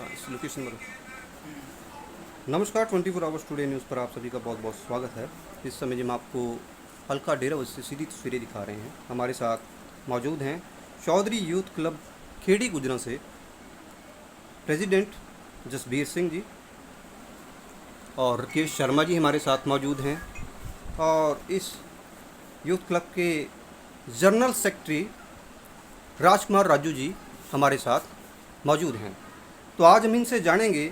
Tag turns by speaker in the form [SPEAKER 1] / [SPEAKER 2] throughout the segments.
[SPEAKER 1] इस लोकेशन पर। नमस्कार, 24 आवर्स टुडे न्यूज़ पर आप सभी का बहुत बहुत स्वागत है। इस समय जब हम आपको हल्का डेरा से सीधी तस्वीरें दिखा रहे हैं, हमारे साथ मौजूद हैं चौधरी यूथ क्लब खेड़ी गुजरा से प्रेसिडेंट जसबीर सिंह जी और राकेश शर्मा जी हमारे साथ मौजूद हैं, और इस यूथ क्लब के जनरल सेक्रेटरी राजकुमार राजू जी हमारे साथ मौजूद हैं। तो आज हम इनसे जानेंगे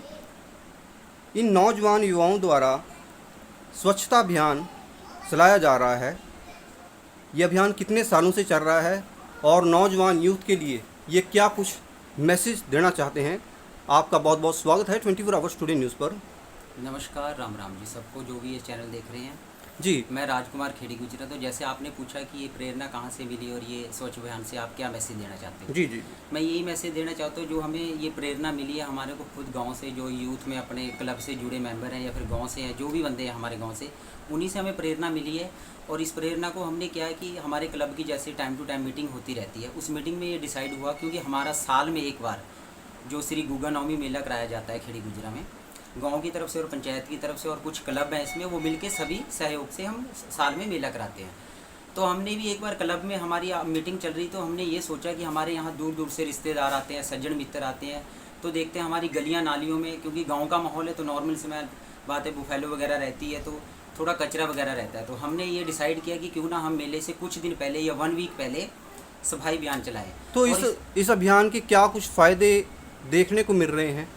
[SPEAKER 1] इन नौजवान युवाओं द्वारा स्वच्छता अभियान चलाया जा रहा है, ये अभियान कितने सालों से चल रहा है और नौजवान यूथ के लिए ये क्या कुछ मैसेज देना चाहते हैं। आपका बहुत बहुत स्वागत है 24 आवर्स टुडे न्यूज़ पर।
[SPEAKER 2] नमस्कार, राम राम जी सबको जो भी ये चैनल देख रहे हैं
[SPEAKER 1] जी,
[SPEAKER 2] मैं राजकुमार खेड़ी गुजरा। तो जैसे आपने पूछा कि ये प्रेरणा कहाँ से मिली और ये स्वच्छ अभियान से आप क्या मैसेज देना चाहते हो।
[SPEAKER 1] जी जी
[SPEAKER 2] मैं यही मैसेज देना चाहता हूँ, जो हमें ये प्रेरणा मिली है हमारे को खुद गांव से, जो यूथ में अपने क्लब से जुड़े मेंबर हैं या फिर गांव से हैं, जो भी बंदे हैं हमारे गांव से, उन्हीं से हमें प्रेरणा मिली है। और इस प्रेरणा को हमने क्या है कि हमारे क्लब की जैसे टाइम टू टाइम मीटिंग होती रहती है, उस मीटिंग में ये डिसाइड हुआ, क्योंकि हमारा साल में एक बार जो श्री गुगा नवमी मेला कराया जाता है खेड़ी गुजरा में, गांव की तरफ से और पंचायत की तरफ से और कुछ क्लब हैं इसमें, वो मिलके सभी सहयोग से हम साल में मेला कराते हैं। तो हमने भी एक बार क्लब में हमारी मीटिंग चल रही, तो हमने ये सोचा कि हमारे यहाँ दूर दूर से रिश्तेदार आते हैं, सज्जन मित्र आते हैं, तो देखते हैं हमारी गलियाँ नालियों में, क्योंकि गाँव का माहौल है तो नॉर्मल से मैं बात है, बुफेलो वगैरह रहती है तो थोड़ा कचरा वगैरह रहता है। तो हमने ये डिसाइड किया कि क्यों ना हम मेले से कुछ दिन पहले या 1 वीक पहले सफाई अभियान चलाएँ।
[SPEAKER 1] तो इस अभियान के क्या कुछ फ़ायदे देखने को मिल रहे हैं।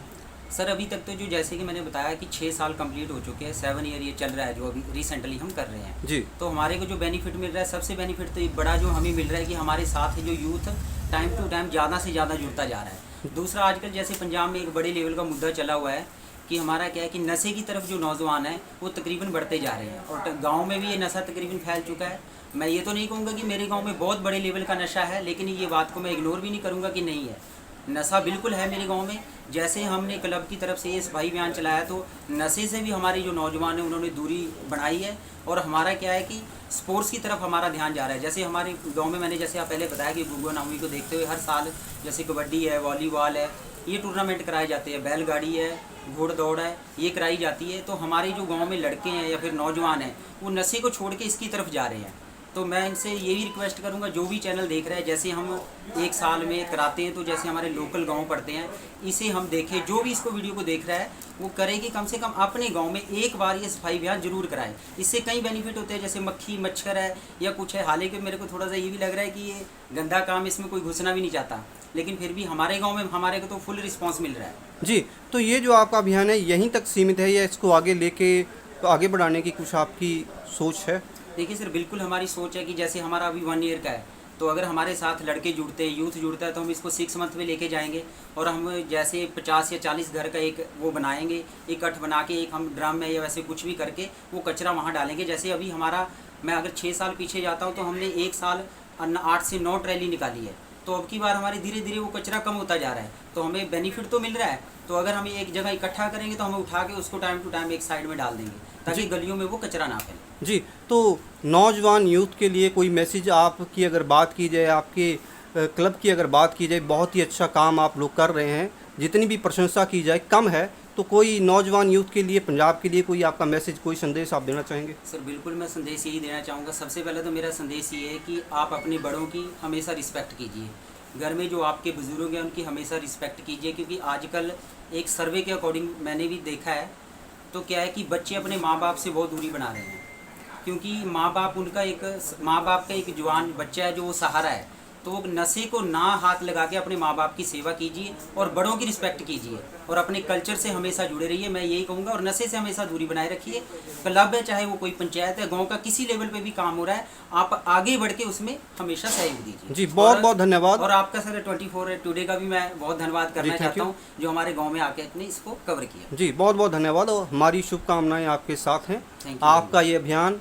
[SPEAKER 2] सर अभी तक तो जो जैसे कि मैंने बताया कि 6 साल कंप्लीट हो चुके हैं, 7 ईयर ये चल रहा है जो अभी रिसेंटली हम कर रहे हैं
[SPEAKER 1] जी,
[SPEAKER 2] तो हमारे को जो बेनिफिट मिल रहा है, सबसे बेनिफिट तो ये बड़ा जो हमें मिल रहा है कि हमारे साथ है जो यूथ टाइम टू टाइम ज़्यादा से ज़्यादा जुड़ता जा रहा है। दूसरा, आजकल जैसे पंजाब में एक बड़े लेवल का मुद्दा चला हुआ है कि हमारा क्या है कि नशे की तरफ जो नौजवान है वो तकरीबन बढ़ते जा रहे हैं, और गाँव में भी ये नशा तकरीबन फैल चुका है। मैं ये तो नहीं कहूँगा कि मेरे गाँव में बहुत बड़े लेवल का नशा है, लेकिन ये बात को मैं इग्नोर भी नहीं करूँगा कि नहीं है, नशा बिल्कुल है मेरे गांव में। जैसे हमने क्लब की तरफ से ये सफाई अभियान चलाया तो नशे से भी हमारे जो नौजवान हैं उन्होंने दूरी बढ़ाई है, और हमारा क्या है कि स्पोर्ट्स की तरफ हमारा ध्यान जा रहा है। जैसे हमारे गांव में मैंने जैसे आप पहले बताया कि गुगुआ नवमी को देखते हुए हर साल जैसे कबड्डी है, वॉलीबॉल है, ये टूर्नामेंट कराए जाते हैं, बैलगाड़ी है, घोड़ दौड़ है, ये कराई जाती है। तो हमारे जो गाँव में लड़के हैं या फिर नौजवान हैं वो नशे को छोड़ के इसकी तरफ जा रहे हैं। तो मैं इनसे यही रिक्वेस्ट करूंगा, जो भी चैनल देख रहे हैं, जैसे हम एक साल में कराते हैं तो जैसे हमारे लोकल गांव पड़ते हैं, इसे हम देखें, जो भी इसको वीडियो को देख रहा है वो करे कि कम से कम अपने गांव में एक बार ये सफाई अभियान जरूर कराएं। इससे कई बेनिफिट होते हैं, जैसे मक्खी मच्छर है या कुछ है। हालांकि मेरे को थोड़ा सा ये भी लग रहा है कि ये गंदा काम, इसमें कोई घुसना भी नहीं चाहता, लेकिन फिर भी हमारे गाँव में हमारे को तो फुल रिस्पॉन्स मिल रहा है।
[SPEAKER 1] जी, तो ये जो आपका अभियान है यहीं तक सीमित है या इसको आगे लेके आगे बढ़ाने की कुछ आपकी सोच है।
[SPEAKER 2] देखिए सर, बिल्कुल हमारी सोच है कि जैसे हमारा अभी 1 ईयर का है, तो अगर हमारे साथ लड़के जुड़ते हैं, यूथ जुड़ता है, तो हम इसको 6 मंथ में लेके जाएंगे, और हम जैसे 50 या 40 घर का एक वो बनाएंगे, इकट्ठ बना के एक हम ड्रम में या वैसे कुछ भी करके वो कचरा वहाँ डालेंगे। जैसे अभी हमारा, मैं अगर 6 साल पीछे जाता हूँ तो हमने एक साल 8 से 9 ट्रैली निकाली है, तो अब की बार हमारी धीरे धीरे वो कचरा कम होता जा रहा है, तो हमें बेनिफिट तो मिल रहा है। तो अगर हम एक जगह इकट्ठा करेंगे तो हमें उठा के उसको टाइम टू टाइम एक साइड में डाल देंगे, ताकि गलियों में वो कचरा ना फैले।
[SPEAKER 1] जी, तो नौजवान यूथ के लिए कोई मैसेज आपकी अगर बात की जाए, आपके क्लब की अगर बात की जाए, बहुत ही अच्छा काम आप लोग कर रहे हैं, जितनी भी प्रशंसा की जाए कम है। तो कोई नौजवान यूथ के लिए, पंजाब के लिए कोई आपका मैसेज, कोई संदेश आप देना चाहेंगे।
[SPEAKER 2] सर बिल्कुल, मैं संदेश यही देना चाहूँगा। सबसे पहले तो मेरा संदेश ये है कि आप अपने बड़ों की हमेशा रिस्पेक्ट कीजिए, घर में जो आपके बुजुर्ग हैं उनकी हमेशा रिस्पेक्ट कीजिए, क्योंकि आजकल एक सर्वे के अकॉर्डिंग मैंने भी देखा है, तो क्या है कि बच्चे अपने माँ बाप से बहुत दूरी बना रहे हैं, क्योंकि माँ बाप का एक जवान बच्चा है जो वो सहारा है। तो नशे को ना हाथ लगा के अपने माँ बाप की सेवा कीजिए और बड़ों की रिस्पेक्ट कीजिए, और अपने कल्चर से हमेशा जुड़े रहिए, मैं यही कहूँगा। और नशे से हमेशा दूरी बनाए रखिए। क्लब है, चाहे वो कोई पंचायत है, गांव का किसी लेवल पे भी काम हो रहा है, आप आगे बढ़ के उसमें हमेशा सहयोग दीजिए।
[SPEAKER 1] जी, बहुत बहुत धन्यवाद।
[SPEAKER 2] और आपका सर 24 टुडे का भी मैं बहुत धन्यवाद करना चाहता हूँ, जो हमारे गाँव में आके अपने इसको कवर किया।
[SPEAKER 1] जी, बहुत बहुत धन्यवाद, और हमारी शुभकामनाएं आपके साथ हैं।
[SPEAKER 2] Thank you.
[SPEAKER 1] आपका ये अभियान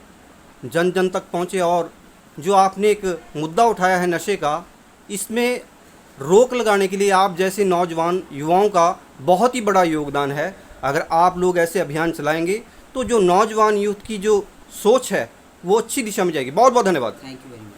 [SPEAKER 1] जन जन तक पहुँचे, और जो आपने एक मुद्दा उठाया है नशे का, इसमें रोक लगाने के लिए आप जैसे नौजवान युवाओं का बहुत ही बड़ा योगदान है। अगर आप लोग ऐसे अभियान चलाएंगे तो जो नौजवान यूथ की जो सोच है वो अच्छी दिशा में जाएगी। बहुत बहुत धन्यवाद।
[SPEAKER 2] Thank you very much.